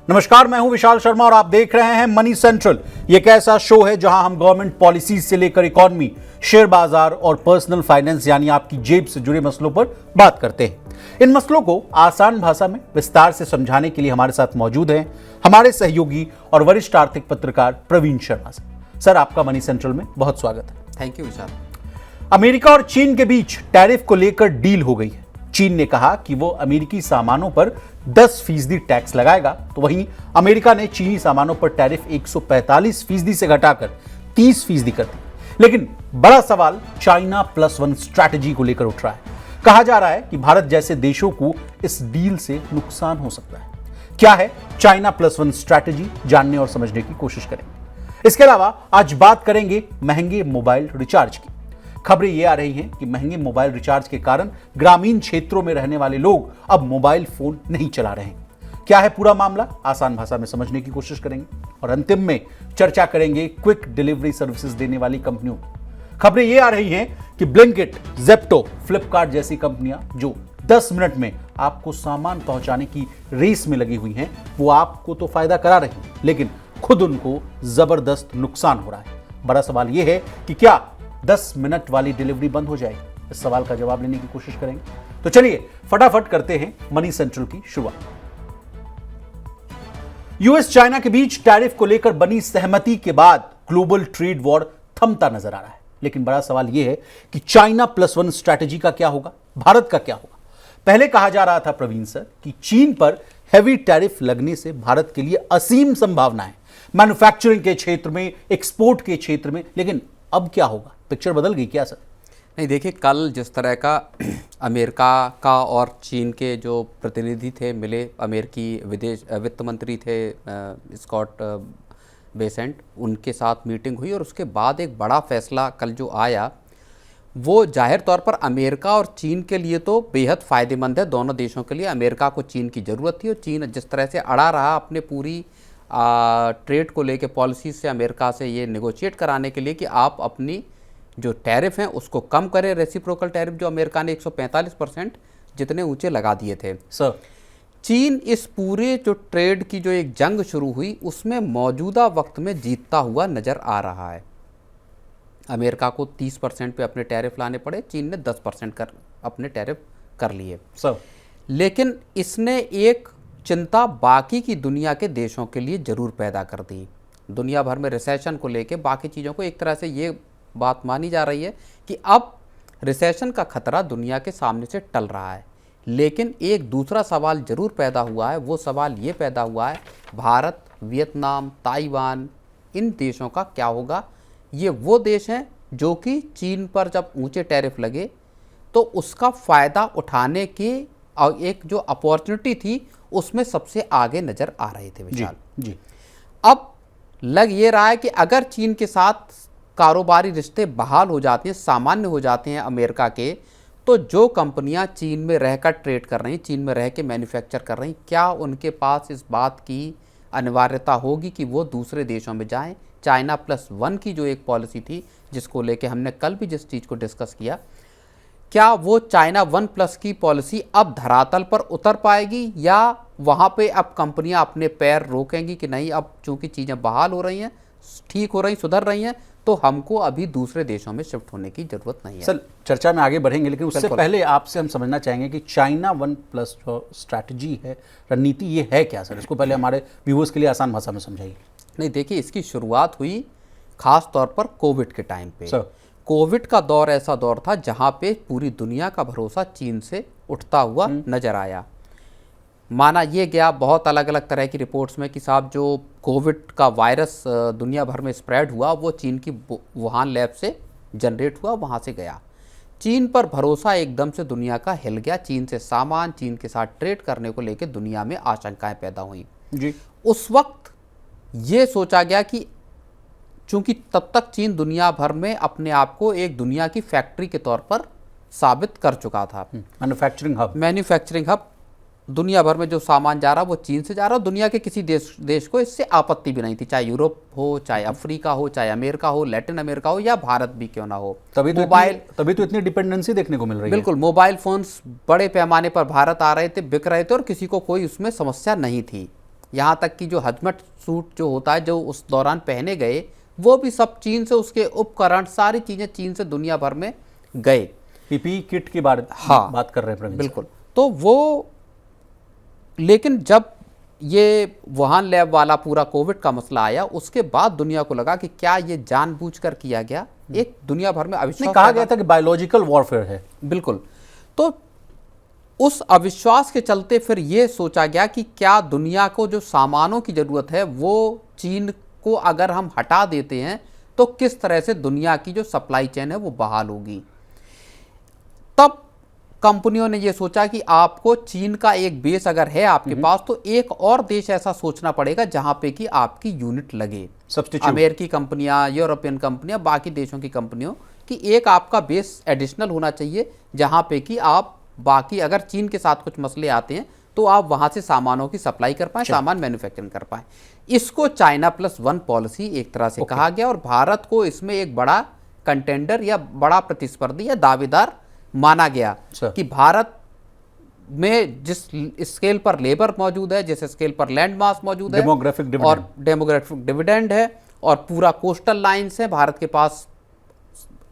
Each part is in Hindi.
नमस्कार, मैं हूं विशाल शर्मा और आप देख रहे हैं मनी सेंट्रल। ये एक ऐसा शो है जहां हम गवर्नमेंट पॉलिसीज से लेकर इकोनॉमी, शेयर बाजार और पर्सनल फाइनेंस यानी आपकी जेब से जुड़े मसलों पर बात करते हैं। इन मसलों को आसान भाषा में विस्तार से समझाने के लिए हमारे साथ मौजूद हैं हमारे सहयोगी और वरिष्ठ आर्थिक पत्रकार प्रवीण शर्मा। सर, आपका मनी सेंट्रल में बहुत स्वागत है। Thank you Vishal. अमेरिका और चीन के बीच टैरिफ को लेकर डील हो गई है। चीन ने कहा कि वो अमेरिकी सामानों पर 10% टैक्स लगाएगा, तो वहीं अमेरिका ने चीनी सामानों पर टैरिफ 145% से घटाकर 30% कर दी। लेकिन बड़ा सवाल चाइना +1 स्ट्रैटेजी को लेकर उठ रहा है। कहा जा रहा है कि भारत जैसे देशों को इस डील से नुकसान हो सकता है। क्या है चाइना +1 स्ट्रैटेजी, जानने और समझने की कोशिश करेंगे। इसके अलावा आज बात करेंगे महंगे मोबाइल रिचार्ज की। खबरें ये आ रही हैं कि महंगे मोबाइल रिचार्ज के कारण ग्रामीण क्षेत्रों में रहने वाले लोग अब मोबाइल फोन नहीं चला रहे हैं। क्या है पूरा मामला, आसान भाषा में समझने की कोशिश करेंगे और अंतिम में चर्चा करेंगे क्विक डिलीवरी सर्विसेज देने वाली कंपनियों। खबरें ये आ रही हैं कि ब्लिंकिट, ज़ेप्टो, फ्लिपकार्ट जैसी कंपनियां जो 10 मिनट में आपको सामान पहुंचाने की रेस में लगी हुई हैं, वो आपको तो फायदा करा रही हैं, लेकिन खुद उनको जबरदस्त नुकसान हो रहा है। बड़ा सवाल यह है कि क्या 10 मिनट वाली डिलीवरी बंद हो जाएगी? इस सवाल का जवाब लेने की कोशिश करेंगे। तो चलिए फटाफट करते हैं मनी सेंट्रल की शुरुआत। यूएस चाइना के बीच टैरिफ को लेकर बनी सहमति के बाद ग्लोबल ट्रेड वॉर थमता नजर आ रहा है। लेकिन बड़ा सवाल यह है कि चाइना +1 स्ट्रैटेजी का क्या होगा, भारत का क्या होगा। पहले कहा जा रहा था प्रवीण सर कि चीन पर हैवी टैरिफ लगने से भारत के लिए असीम संभावना है, मैन्युफैक्चरिंग के क्षेत्र में, एक्सपोर्ट के क्षेत्र में। लेकिन अब क्या होगा, पिक्चर बदल गई क्या सर? नहीं, देखिए, कल जिस तरह का अमेरिका का और चीन के जो प्रतिनिधि थे मिले, अमेरिकी वित्त मंत्री थे स्कॉट बेसेंट, उनके साथ मीटिंग हुई और उसके बाद एक बड़ा फैसला कल जो आया वो जाहिर तौर पर अमेरिका और चीन के लिए तो बेहद फ़ायदेमंद है। दोनों देशों के लिए अमेरिका को चीन की ज़रूरत थी और चीन जिस तरह से अड़ा रहा अपने पूरी ट्रेड को लेके पॉलिसी से अमेरिका से ये नेगोशिएट कराने के लिए कि आप अपनी जो टैरिफ हैं उसको कम करें, रेसिप्रोकल टैरिफ जो अमेरिका ने 145% जितने ऊंचे लगा दिए थे। सर, चीन इस पूरे जो ट्रेड की जो एक जंग शुरू हुई उसमें मौजूदा वक्त में जीतता हुआ नज़र आ रहा है। अमेरिका को 30% पे अपने टैरिफ लाने पड़े, चीन ने 10% कर अपने टैरिफ कर लिए। सर, लेकिन इसने एक चिंता बाकी की दुनिया के देशों के लिए ज़रूर पैदा कर दी। दुनिया भर में रिसेशन को लेके बाकी चीज़ों को एक तरह से ये बात मानी जा रही है कि अब रिसेशन का खतरा दुनिया के सामने से टल रहा है। लेकिन एक दूसरा सवाल ज़रूर पैदा हुआ है। वो सवाल ये पैदा हुआ है, भारत, वियतनाम, ताइवान, इन देशों का क्या होगा। ये वो देश हैं जो कि चीन पर जब ऊंचे टैरिफ लगे तो उसका फ़ायदा उठाने की एक जो अपॉर्चुनिटी थी उसमें सबसे आगे नज़र आ रहे थे विशाल जी। अब लग ये रहा है कि अगर चीन के साथ कारोबारी रिश्ते बहाल हो जाते हैं, सामान्य हो जाते हैं अमेरिका के, तो जो कंपनियां चीन में रहकर ट्रेड कर रही हैं, चीन में रह के मैन्युफैक्चर कर रही हैं, क्या उनके पास इस बात की अनिवार्यता होगी कि वो दूसरे देशों में जाएं? चाइना +1 की जो एक पॉलिसी थी जिसको लेके हमने कल भी जिस चीज़ को डिस्कस किया, क्या वो चाइना 1+ की पॉलिसी अब धरातल पर उतर पाएगी या वहाँ पे अब कंपनियां अपने पैर रोकेंगी कि नहीं, अब चूंकि चीज़ें बहाल हो रही हैं, ठीक हो रही, सुधर रही हैं, तो हमको अभी दूसरे देशों में शिफ्ट होने की ज़रूरत नहीं है। सर, चर्चा में आगे बढ़ेंगे, लेकिन उससे पहले आपसे हम समझना चाहेंगे कि चाइना 1+ जो स्ट्रैटेजी है, रणनीति, ये है क्या सर? इसको पहले हमारे व्यूअर्स के लिए आसान भाषा में समझाइए। नहीं, देखिए, इसकी शुरुआत हुई खास तौर पर कोविड के टाइम पे। सर, कोविड का दौर ऐसा दौर था जहाँ पे पूरी दुनिया का भरोसा चीन से उठता हुआ नजर आया। माना ये गया बहुत अलग अलग तरह की रिपोर्ट्स में कि साहब जो कोविड का वायरस दुनिया भर में स्प्रेड हुआ वो चीन की वुहान लैब से जनरेट हुआ, वहाँ से गया। चीन पर भरोसा एकदम से दुनिया का हिल गया। चीन से सामान, चीन के साथ ट्रेड करने को लेकर दुनिया में आशंकाएं पैदा हुई जी। उस वक्त ये सोचा गया कि चूंकि तब तक चीन दुनिया भर में अपने आप को एक दुनिया की फैक्ट्री के तौर पर साबित कर चुका था, मैन्युफैक्चरिंग हब, दुनिया भर में जो सामान जा रहा वो चीन से जा रहा, दुनिया के किसी देश को इससे आपत्ति भी नहीं थी, चाहे यूरोप हो, चाहे अफ्रीका हो, चाहे अमेरिका हो, लैटिन अमेरिका हो या भारत भी क्यों ना हो। तभी तो इतनी डिपेंडेंसी देखने को मिल रही है। बिल्कुल, मोबाइल फोन्स बड़े पैमाने पर भारत आ रहे थे, बिक रहे थे और किसी को कोई उसमें समस्या नहीं थी। यहाँ तक कि जो हजमत सूट जो होता है जो उस दौरान पहने गए, वो भी सब चीन से, उसके उपकरण सारी चीज़ें चीन से दुनिया भर में गए। पीपीई किट की बात कर रहे हैं प्रवीण। बिल्कुल। तो वो, लेकिन जब ये वुहान लैब वाला पूरा कोविड का मसला आया, उसके बाद दुनिया को लगा कि क्या ये जानबूझकर किया गया, एक दुनिया भर में अविश्वास कहा गया था कि बायोलॉजिकल वॉरफेयर है। बिल्कुल। तो उस अविश्वास के चलते फिर ये सोचा गया कि क्या दुनिया को जो सामानों की जरूरत है वो चीन को अगर हम हटा देते हैं तो किस तरह से दुनिया की जो सप्लाई चेन है वो बहाल होगी। तब कंपनियों ने ये सोचा कि आपको चीन का एक बेस अगर है आपके पास, तो एक और देश ऐसा सोचना पड़ेगा जहां पे कि आपकी यूनिट लगे। अमेरिकी कंपनियां, यूरोपियन कंपनियां, बाकी देशों की कंपनियों की एक आपका बेस एडिशनल होना चाहिए, जहां पे कि आप बाकी अगर चीन के साथ कुछ मसले आते हैं तो आप वहां से सामानों की सप्लाई कर पाएं, सामान मैन्युफैक्चरिंग कर पाएं। इसको चाइना प्लस वन पॉलिसी एक तरह से कहा गया, और भारत को इसमें एक बड़ा कंटेंडर या बड़ा प्रतिस्पर्धी या दावेदार माना गया कि भारत में जिस स्केल पर लेबर मौजूद है, जिस स्केल पर लैंड मास मौजूद है, और डेमोग्राफिक डिविडेंड है, और पूरा कोस्टल लाइन्स है, भारत के पास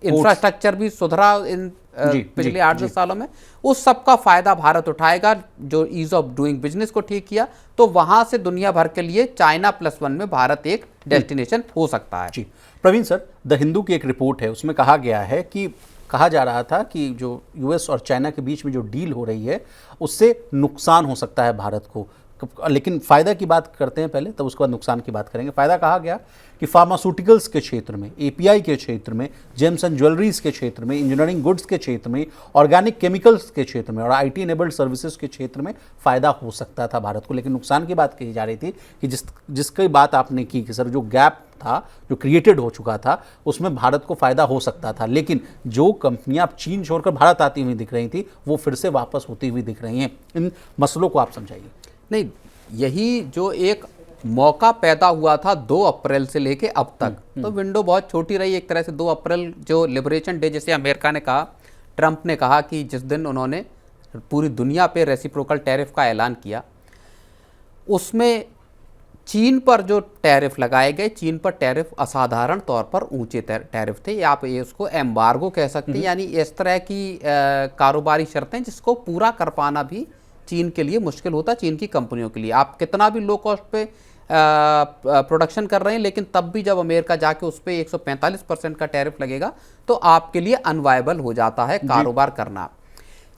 इंफ्रास्ट्रक्चर भी सुधरा इन पिछले 8-10 सालों में, उस सब का फायदा भारत उठाएगा। जो ईज ऑफ डूइंग बिजनेस को ठीक किया, तो वहां से दुनिया भर के लिए चाइना प्लस वन में भारत एक डेस्टिनेशन हो सकता है। जी प्रवीण सर, द हिंदू की एक रिपोर्ट है, उसमें कहा गया है कि कहा जा रहा था कि जो यूएस और चाइना के बीच में जो डील हो रही है उससे नुकसान हो सकता है भारत को, लेकिन फ़ायदा की बात करते हैं पहले, तब उसके बाद नुकसान की बात करेंगे। फ़ायदा कहा गया कि फार्मास्यूटिकल्स के क्षेत्र में, एपीआई के क्षेत्र में, जेम्स एंड ज्वेलरीज के क्षेत्र में, इंजीनियरिंग गुड्स के क्षेत्र में, ऑर्गेनिक केमिकल्स के क्षेत्र में और आईटी इनेबल्ड सर्विसेज के क्षेत्र में फ़ायदा हो सकता था भारत को। लेकिन नुकसान की बात कही जा रही थी कि जिसकी बात आपने की कि सर जो गैप था, जो क्रिएटेड हो चुका था, उसमें भारत को फ़ायदा हो सकता था। लेकिन जो कंपनियां चीन छोड़कर भारत आती हुई दिख रही थी, वो फिर से वापस होती हुई दिख रही हैं। इन मसलों को आप समझाइए। नहीं, यही जो एक मौका पैदा हुआ था 2 अप्रैल से लेके अब तक, तो विंडो बहुत छोटी रही एक तरह से। 2 अप्रैल जो लिबरेशन डे जैसे अमेरिका ने कहा, ट्रंप ने कहा कि जिस दिन उन्होंने पूरी दुनिया पे रेसिप्रोकल टैरिफ का ऐलान किया, उसमें चीन पर जो टैरिफ लगाए गए, चीन पर टैरिफ असाधारण तौर पर ऊंचे टैरिफ थे, या आप ये उसको एम्बार्गो कह सकते हैं, यानी इस तरह की कारोबारी शर्तें जिसको पूरा कर पाना भी चीन के लिए मुश्किल होता, चीन की कंपनियों के लिए। आप कितना भी लो कॉस्ट पे प्रोडक्शन कर रहे हैं, लेकिन तब भी जब अमेरिका जाके उस पर 145% का टैरिफ लगेगा तो आपके लिए अनवायबल हो जाता है कारोबार करना।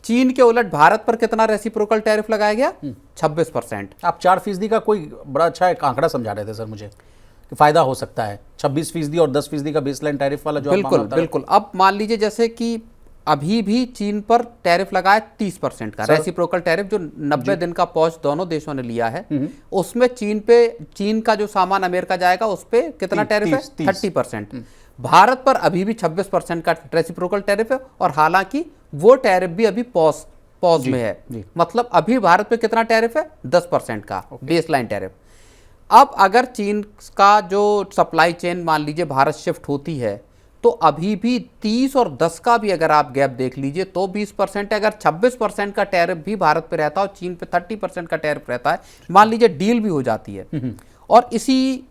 चीन के उलट भारत पर कितना रेसिप्रोकल टैरिफ लगाया गया? 26%। आप 4% का कोई बड़ा अच्छा एक आंकड़ा समझा रहे थे सर मुझे कि फायदा हो सकता है 26% और 10% का बेसलाइन टैरिफ वाला जो बिल्कुल बिल्कुल। अब मान लीजिए जैसे कि अभी भी चीन पर टैरिफ लगाया 30% का रेसिप्रोकल टैरिफ, जो 90 दिन का पॉज दोनों देशों ने लिया है, उसमें चीन का जो सामान अमेरिका जाएगा उस पर कितना टैरिफ है? 30%। भारत पर अभी भी 26% का रेसिप्रोकल टैरिफ है, और हालांकि वो टैरिफ भी अभी पॉज में है। मतलब अभी भारत पे कितना टैरिफ है? 10% का बेसलाइन टैरिफ। अब अगर चीन का जो सप्लाई चेन मान लीजिए भारत शिफ्ट होती है, तो अभी भी 30 और 10 का भी अगर आप गैप देख लीजिए तो 20% है। अगर 26% का टैरिफ भी भारत पे रहता है और चीन पे 30% का टैरिफ रहता है, मान लीजिए डील भी हो जाती है और इसी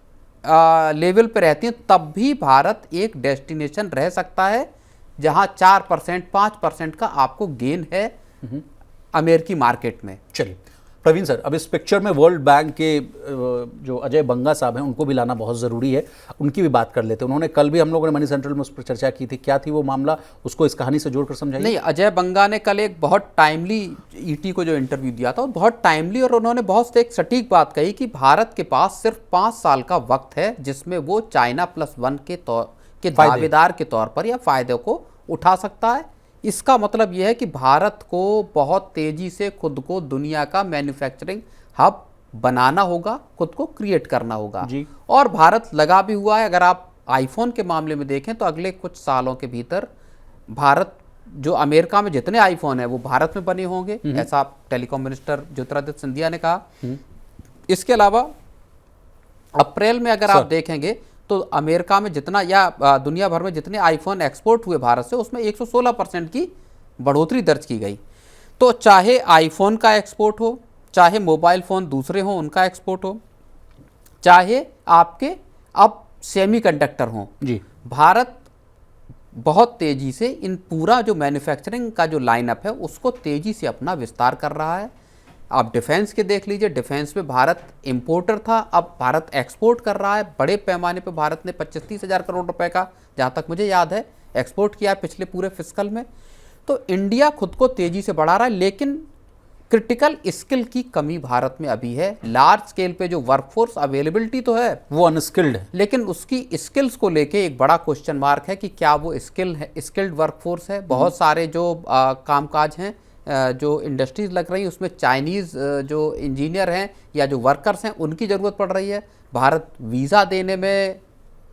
लेवल पे रहती है, तब भी भारत एक डेस्टिनेशन रह सकता है जहां 4% 5% का आपको गेन है अमेरिकी मार्केट में। चलिए प्रवीण सर, अब इस पिक्चर में वर्ल्ड बैंक के जो अजय बंगा साहब हैं उनको भी लाना बहुत ज़रूरी है, उनकी भी बात कर लेते हैं। उन्होंने कल भी हम लोगों ने मनी सेंट्रल में उस पर चर्चा की थी, क्या थी वो मामला, उसको इस कहानी से जोड़कर समझाइए। नहीं, अजय बंगा ने कल एक बहुत टाइमली ईटी को जो इंटरव्यू दिया था, बहुत टाइमली, और उन्होंने बहुत एक सटीक बात कही कि भारत के पास सिर्फ 5 साल का वक्त है जिसमें वो चाइना प्लस वन के दावेदार के तौर पर या फायदे को उठा सकता है। इसका मतलब यह है कि भारत को बहुत तेजी से खुद को दुनिया का मैन्युफैक्चरिंग हब बनाना होगा, खुद को क्रिएट करना होगा जी। और भारत लगा भी हुआ है। अगर आप आईफोन के मामले में देखें तो अगले कुछ सालों के भीतर भारत, जो अमेरिका में जितने आईफोन है वो भारत में बने होंगे, ऐसा टेलीकॉम मिनिस्टर ज्योतिरादित्य सिंधिया ने कहा। इसके अलावा अप्रैल में अगर आप देखेंगे तो अमेरिका में जितना या दुनिया भर में जितने आईफोन एक्सपोर्ट हुए भारत से, उसमें 116% की बढ़ोतरी दर्ज की गई। तो चाहे आईफोन का एक्सपोर्ट हो, चाहे मोबाइल फ़ोन दूसरे हों उनका एक्सपोर्ट हो, चाहे आपके अब सेमीकंडक्टर हों, जी, भारत बहुत तेज़ी से इन पूरा जो मैन्युफैक्चरिंग का जो लाइनअप है उसको तेज़ी से अपना विस्तार कर रहा है। आप डिफेंस के देख लीजिए, डिफेंस में भारत इंपोर्टर था, अब भारत एक्सपोर्ट कर रहा है। बड़े पैमाने पर भारत ने 25-30 हज़ार करोड़ रुपए का, जहाँ तक मुझे याद है, एक्सपोर्ट किया है पिछले पूरे फिस्कल में। तो इंडिया खुद को तेज़ी से बढ़ा रहा है, लेकिन क्रिटिकल स्किल की कमी भारत में अभी है। लार्ज स्केल पे जो वर्कफोर्स अवेलेबिलिटी तो है, वो अनस्किल्ड है, लेकिन उसकी स्किल्स को लेके एक बड़ा क्वेश्चन मार्क है कि क्या वो स्किल्ड वर्कफोर्स है। बहुत सारे जो कामकाज हैं, जो इंडस्ट्रीज लग रही हैं, उसमें चाइनीज़ जो इंजीनियर हैं या जो वर्कर्स हैं उनकी ज़रूरत पड़ रही है। भारत वीज़ा देने में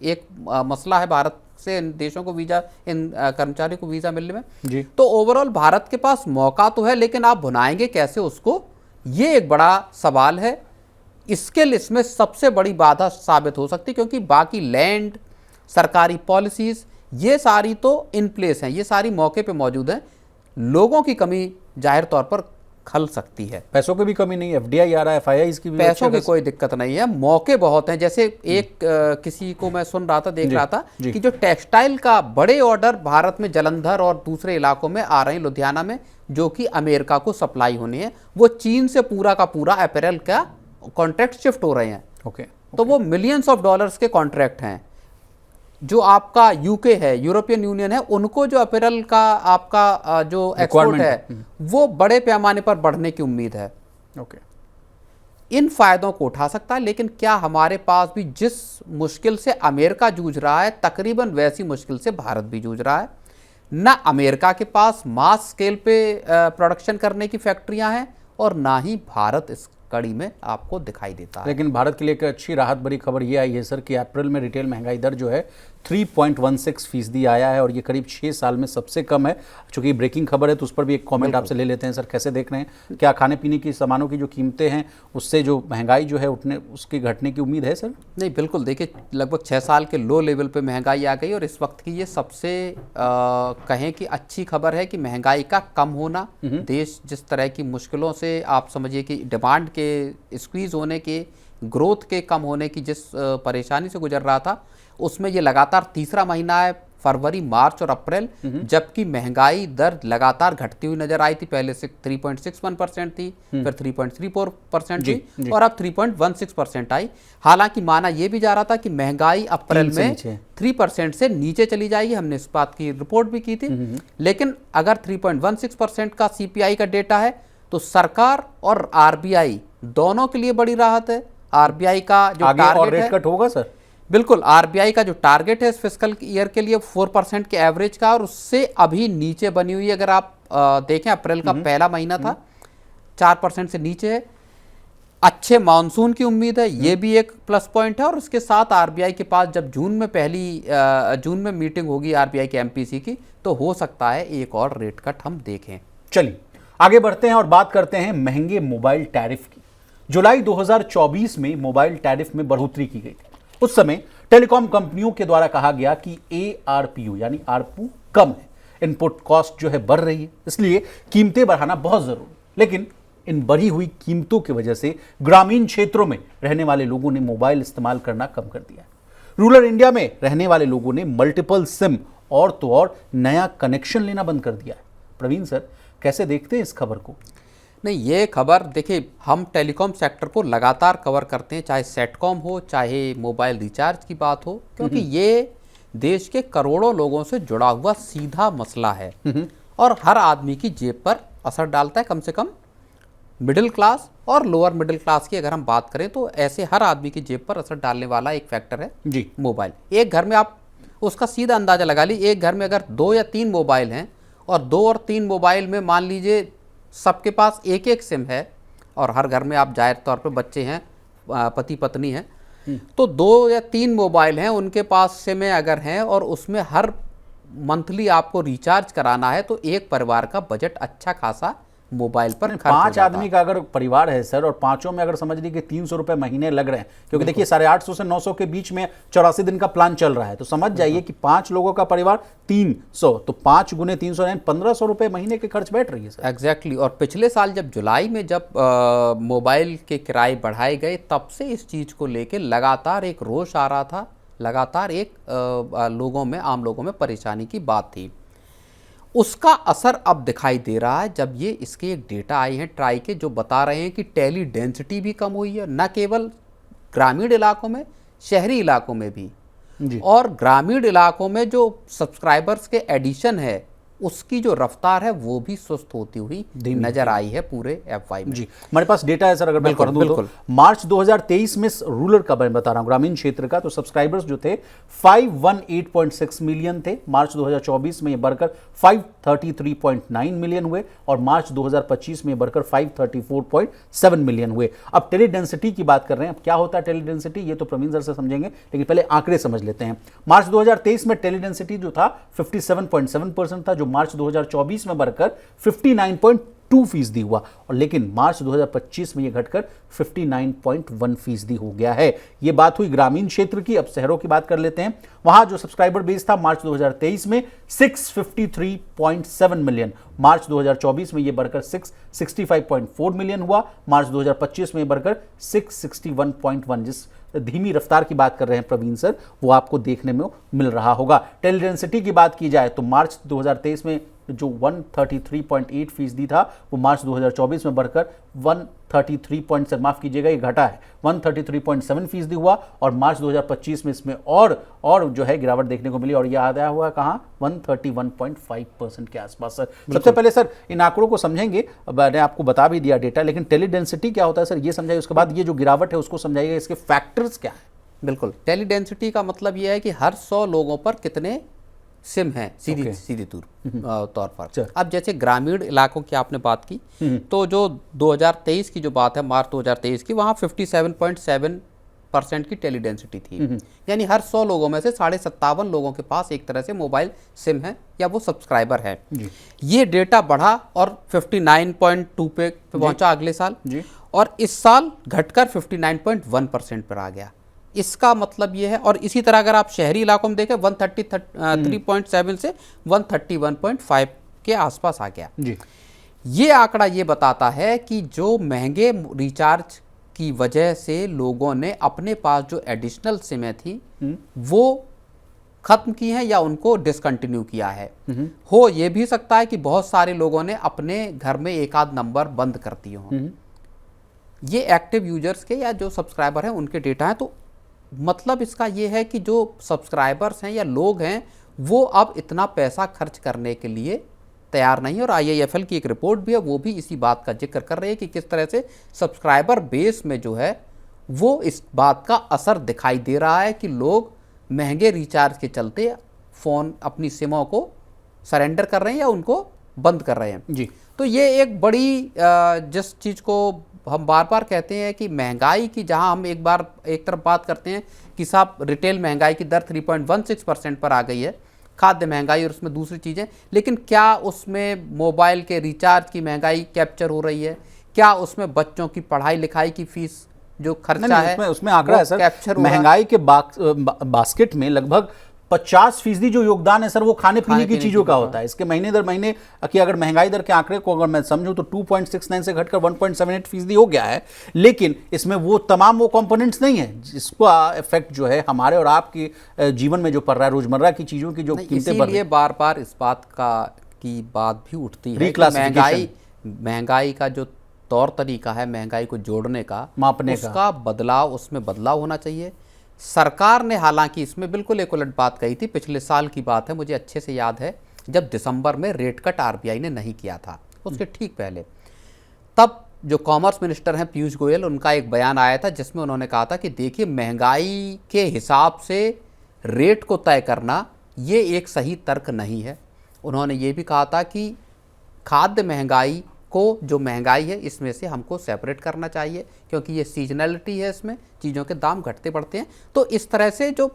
एक मसला है, भारत से इन देशों को वीज़ा, इन कर्मचारियों को वीज़ा मिलने में जी। तो ओवरऑल भारत के पास मौका तो है, लेकिन आप भुनाएंगे कैसे उसको, ये एक बड़ा सवाल है। स्किल इसमें सबसे बड़ी बाधा साबित हो सकती है, क्योंकि बाकी लैंड, सरकारी पॉलिसीज़, ये सारी तो इन प्लेस हैं, ये सारी मौके पे मौजूद हैं। लोगों की कमी जाहिर तौर पर खल सकती है। पैसों की भी कमी नहीं है, एफडीआई आ रहा है, एफआईआई की भी, पैसों की कोई दिक्कत नहीं है, मौके बहुत हैं। जैसे एक किसी को मैं सुन रहा था, देख रहा था कि जो टेक्सटाइल का बड़े ऑर्डर भारत में जलंधर और दूसरे इलाकों में आ रहे हैं, लुधियाना में, जो कि अमेरिका को सप्लाई होने हैं, वो चीन से पूरा का पूरा अपैरल का कॉन्ट्रैक्ट शिफ्ट हो रहे हैं। ओके। तो वो मिलियंस ऑफ डॉलर्स के कॉन्ट्रैक्ट हैं। जो आपका यूके है, यूरोपियन यूनियन है, उनको जो अपैरल का आपका जो एक्सपोर्ट है वो बड़े पैमाने पर बढ़ने की उम्मीद है। ओके। इन फायदों को उठा सकता है, लेकिन क्या हमारे पास भी जिस मुश्किल से अमेरिका जूझ रहा है, तकरीबन वैसी मुश्किल से भारत भी जूझ रहा है। ना अमेरिका के पास मास स्केल पे प्रोडक्शन करने की फैक्ट्रियां हैं, और ना ही भारत इस कड़ी में आपको दिखाई देता है। लेकिन भारत के लिए एक अच्छी राहत भरी खबर ये आई है सर कि अप्रैल में रिटेल महंगाई दर जो है 3.16% आया है, और ये करीब 6 साल में सबसे कम है। चूंकि ब्रेकिंग खबर है तो उस पर भी एक कमेंट आपसे ले लेते हैं सर, कैसे देख रहे हैं? क्या खाने पीने की सामानों की जो कीमतें हैं उससे जो महंगाई जो है उठने, उसकी घटने की उम्मीद है सर? नहीं, बिल्कुल। देखिए, लगभग 6 साल के लो लेवल पे महंगाई आ गई, और इस वक्त की ये सबसे कहें कि अच्छी खबर है कि महंगाई का कम होना। देश जिस तरह की मुश्किलों से, आप समझिए कि डिमांड के स्क्वीज होने के, ग्रोथ के कम होने की जिस परेशानी से गुजर रहा था, उसमें ये लगातार तीसरा महीना है, फरवरी, मार्च और अप्रैल, जबकि महंगाई दर लगातार घटती हुई नजर आई थी। पहले से 3.61% थी, फिर 3.34% थी, और अब 3.16% आई। हालांकि माना यह भी जा रहा था कि महंगाई अप्रैल में 3% से नीचे चली जाएगी, हमने इस बात की रिपोर्ट भी की थी। लेकिन अगर 3.16% का सीपीआई का डेटा है तो सरकार और आरबीआई दोनों के लिए बड़ी राहत है। आरबीआई का जो आगे और टारगेट रेट है, कट होगा सर? बिल्कुल, आरबीआई का जो टारगेट है इस फिस्कल ईयर के लिए 4% के एवरेज का, और उससे अभी नीचे बनी हुई है। अगर आप देखें, अप्रैल का पहला महीना था, 4% से नीचे है। अच्छे मानसून की उम्मीद है, ये भी एक प्लस पॉइंट है। और उसके साथ आरबीआई के पास जब जून में मीटिंग होगी आरबीआई के एमपीसी की, तो हो सकता है एक और रेट कट हम देखें। चलिए आगे बढ़ते हैं और बात करते हैं महंगे मोबाइल टैरिफ की। जुलाई 2024 में मोबाइल टैरिफ में बढ़ोतरी की गई थी। उस समय टेलीकॉम कंपनियों के द्वारा कहा गया कि एआरपीयू यानी आरपू कम है, इनपुट कॉस्ट जो है बढ़ रही है, इसलिए कीमतें बढ़ाना बहुत जरूरी। लेकिन इन बढ़ी हुई कीमतों की वजह से ग्रामीण क्षेत्रों में रहने वाले लोगों ने मोबाइल इस्तेमाल करना कम कर दिया है। रूरल इंडिया में रहने वाले लोगों ने मल्टीपल सिम और तो और नया कनेक्शन लेना बंद कर दिया है। प्रवीण सर, कैसे देखते हैं इस खबर को? नहीं, ये खबर देखिए, हम टेलीकॉम सेक्टर को लगातार कवर करते हैं, चाहे सेटकॉम हो, चाहे मोबाइल रिचार्ज की बात हो, क्योंकि ये देश के करोड़ों लोगों से जुड़ा हुआ सीधा मसला है, और हर आदमी की जेब पर असर डालता है। कम से कम मिडिल क्लास और लोअर मिडिल क्लास की अगर हम बात करें तो ऐसे हर आदमी की जेब पर असर डालने वाला एक फैक्टर है जी मोबाइल। एक घर में आप उसका सीधा अंदाजा लगा लीजिए, एक घर में अगर 2 या 3 मोबाइल हैं, और 2 और 3 मोबाइल में मान लीजिए सबके पास एक एक सिम है, और हर घर में आप जाहिर तौर पे बच्चे हैं, पति पत्नी हैं, तो 2 या 3 मोबाइल हैं, उनके पास सिमें अगर हैं, और उसमें हर मंथली आपको रिचार्ज कराना है, तो एक परिवार का बजट अच्छा खासा मोबाइल पर खर्च हो 5 जाता। आदमी का अगर परिवार है सर, और पांचों में अगर समझ लीजिए कि 300 रुपए महीने लग रहे हैं, क्योंकि देखिए 850 से 900 के बीच में 84 दिन का प्लान चल रहा है, तो समझ जाइए कि 5 लोगों का परिवार 300, तो 5 गुने 300 यानी 1500 रुपए महीने के खर्च बैठ रही है सर। एग्जैक्टली और पिछले साल जब जुलाई में जब मोबाइल के किराए बढ़ाए गए, तब से इस चीज़ को लेके लगातार एक रोष आ रहा था, लगातार एक लोगों में, आम लोगों में परेशानी की बात थी। उसका असर अब दिखाई दे रहा है जब ये इसके एक डेटा आए हैं ट्राई के, जो बता रहे हैं कि टेली डेंसिटी भी कम हुई है, न केवल ग्रामीण इलाकों में, शहरी इलाकों में भी जी। और ग्रामीण इलाकों में जो सब्सक्राइबर्स के एडिशन है उसकी जो रफ्तार है वो भी सुस्त होती हुई नजर आई है पूरे FY में। जी, हमारे पास डेटा है सर, अगर मैं कर दूं तो मार्च 2023 में रूरल का मैं बता रहा हूं, ग्रामीण क्षेत्र का, तो सब्सक्राइबर्स जो थे 518.6 मिलियन थे। मार्च 2024 में ये बढ़कर 533.9 मिलियन हुए और मार्च 2025 में बढ़कर 534.7 मिलियन हुए। अब टेली डेंसिटी की बात कर रहे हैं। अब क्या होता है टेली डेंसिटी, ये तो प्रवीण सर से समझेंगे, लेकिन पहले आंकड़े समझ लेते हैं। मार्च 2023 में टेली डेंसिटी जो था 57.7% था, जो मार्च 2024 में बढ़कर 59.2% हुआ, और लेकिन मार्च 2025 में यह घटकर 59.1% हो गया है। यह बात हुई ग्रामीण क्षेत्र की। अब शहरों की बात कर लेते हैं। वहां जो सब्सक्राइबर बेस था मार्च 2023 में 653.7 मिलियन, मार्च 2024 में यह बढ़कर 665.4 मिलियन हुआ, मार्च 2025 में बढ़कर 661.1। जिस धीमी रफ्तार की बात कर रहे हैं प्रवीण सर, वो आपको देखने में मिल रहा होगा। टेली डेंसिटी की बात की जाए तो मार्च 2023 में जो 133.8% था, वो मार्च 2024 में बढ़कर 133. माफ कीजिएगा, ये घटा है, 133.7% हुआ, और मार्च 2025 में इसमें और जो है गिरावट देखने को मिली, और ये आया हुआ कहाँ, 131.5% के आसपास सर। सबसे पहले सर इन आंकड़ों को समझेंगे, मैंने आपको बता भी दिया डेटा, लेकिन टेली डेंसिटी क्या होता है सर ये समझाइए, उसके बाद ये जो गिरावट है उसको समझाइएगा, इसके फैक्टर्स क्या है। बिल्कुल, टेली डेंसिटी का मतलब यह है कि हर 100 लोगों पर कितने सिम है, सीधी तौर पर। अब जैसे ग्रामीण इलाकों की आपने बात की, तो जो 2023 की जो बात है, मार्च 2023 की, वहाँ 57.7% की टेली डेंसिटी थी, यानी हर 100 लोगों में से 57.5 लोगों के पास एक तरह से मोबाइल सिम है या वो सब्सक्राइबर है। ये डेटा बढ़ा और 59.2 पे पहुंचा अगले साल, और इस साल घटकर 59.1% पर आ गया। इसका मतलब ये है, और इसी तरह अगर आप शहरी इलाकों में देखें 133.7 से 131.5 के आसपास आ गया जी। ये आंकड़ा ये बताता है कि जो महंगे रिचार्ज की वजह से लोगों ने अपने पास जो एडिशनल सिमें थी वो खत्म की हैं या उनको डिसकंटिन्यू किया है। हो ये भी सकता है कि बहुत सारे लोगों ने अपने घर में एक आध नंबर बंद कर दिए हों। ये एक्टिव यूजर्स के या जो सब्सक्राइबर हैं उनके डेटा हैं। तो मतलब इसका ये है कि जो सब्सक्राइबर्स हैं या लोग हैं वो अब इतना पैसा खर्च करने के लिए तैयार नहीं है, और IIFL की एक रिपोर्ट भी है, वो भी इसी बात का जिक्र कर रही है कि किस तरह से सब्सक्राइबर बेस में जो है वो इस बात का असर दिखाई दे रहा है कि लोग महंगे रिचार्ज के चलते फ़ोन अपनी सिमों को सरेंडर कर रहे हैं या उनको बंद कर रहे हैं जी। तो ये एक बड़ी जिस चीज़ को हम बार बार कहते हैं कि महंगाई की, जहां हम एक तरफ बात करते हैं कि साहब रिटेल महंगाई की दर 3.16% पर आ गई है, खाद्य महंगाई और उसमें दूसरी चीज़ें, लेकिन क्या उसमें मोबाइल के रिचार्ज की महंगाई कैप्चर हो रही है? क्या उसमें बच्चों की पढ़ाई लिखाई की फीस जो खर्चा है उसमें आंकड़ा है सर, महंगाई के बास्केट में लगभग 50% जो योगदान है सर वो खाने पीने की चीजों का होता है। इसके महीने दर महीने की अगर महंगाई दर के आंकड़े को अगर मैं समझूं तो 2.69 से घटकर 1.78% हो गया है, लेकिन इसमें वो तमाम वो कंपोनेंट्स नहीं है जिसका इफेक्ट जो है हमारे और आपके जीवन में जो पड़ रहा है, रोजमर्रा की चीजों की जो कीमतें बढ़ रही है। बार बार इस बात की बात भी उठती है कि महंगाई का जो तौर तरीका है महंगाई को जोड़ने का, मापने का, उसमें बदलाव होना चाहिए। सरकार ने हालांकि इसमें बिल्कुल एक उलट बात कही थी। पिछले साल की बात है, मुझे अच्छे से याद है, जब दिसंबर में रेट कट RBI ने नहीं किया था, उसके ठीक पहले, तब जो कॉमर्स मिनिस्टर हैं पीयूष गोयल, उनका एक बयान आया था जिसमें उन्होंने कहा था कि देखिए महंगाई के हिसाब से रेट को तय करना ये एक सही तर्क नहीं है। उन्होंने ये भी कहा था कि खाद्य महंगाई को, जो महंगाई है इसमें से हमको सेपरेट करना चाहिए, क्योंकि ये सीजनलिटी है, इसमें चीज़ों के दाम घटते बढ़ते हैं। तो इस तरह से जो